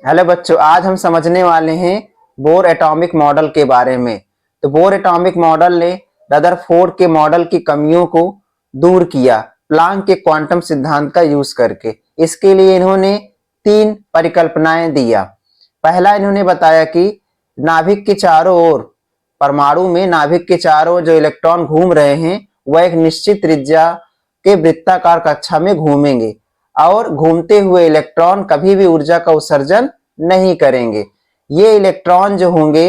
Hello बच्चों, आज हम समझने वाले हैं बोर एटॉमिक मॉडल के बारे में। तो बोर एटॉमिक मॉडल ने रदरफोर्ड के मॉडल की कमियों को दूर किया प्लांक के क्वांटम सिद्धांत का यूज करके। इसके लिए इन्होंने 3 परिकल्पनाएं दिया। पहला, इन्होंने बताया कि नाभिक के चारों ओर, परमाणु में नाभिक के चारों ओर जो इलेक्ट्रॉन घूम रहे हैं वह एक निश्चित त्रिज्या के वृत्ताकार कक्षा में घूमेंगे और घूमते हुए इलेक्ट्रॉन कभी भी ऊर्जा का उत्सर्जन नहीं करेंगे। ये इलेक्ट्रॉन जो होंगे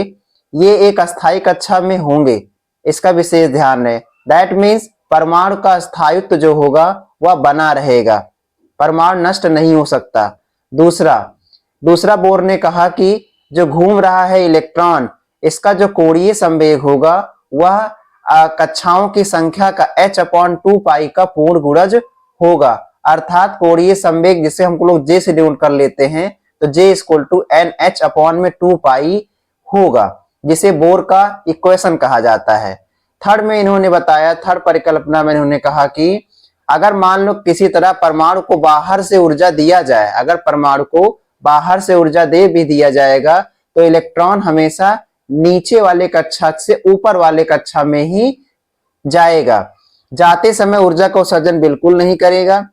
ये एक अस्थायी कक्षा में होंगे, इसका विशेष ध्यान रहे। दैट मीन्स परमाणु का स्थायित्व जो होगा वह बना रहेगा, परमाणु नष्ट नहीं हो सकता। दूसरा बोर ने कहा कि जो घूम रहा है इलेक्ट्रॉन, इसका जो कोणीय संवेग होगा वह कक्षाओं की संख्या का h/2 पाई का पूर्ण गुणज होगा। अर्थात कोणीय संवेग जिसे हम लोग J से डिनोट कर लेते हैं, तो J = NH/2 पाई होगा, जिसे बोर का इक्वेशन कहा जाता है। थर्ड परिकल्पना में इन्होंने कहा कि अगर मान लो किसी तरह परमाणु को बाहर से ऊर्जा दिया जाए, अगर परमाणु को बाहर से ऊर्जा दे भी दिया जाएगा तो इलेक्ट्रॉन हमेशा नीचे वाले कक्षा से ऊपर वाले कक्षा में ही जाएगा। जाते समय ऊर्जा का उत्सर्जन बिल्कुल नहीं करेगा,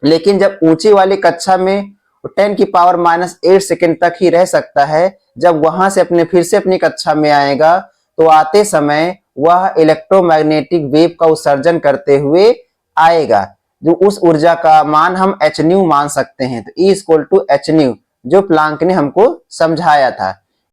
लेकिन जब ऊंची वाली कक्षा में 10⁻⁻8 सेकंड तक ही रह सकता है। जब वहां से फिर से अपनी कक्षा में आएगा तो आते समय वह इलेक्ट्रोमैग्नेटिक वेव का उत्सर्जन करते हुए आएगा, जो उस ऊर्जा का मान हम hν मान सकते हैं। तो E = hν जो प्लांक ने हमको समझाया था।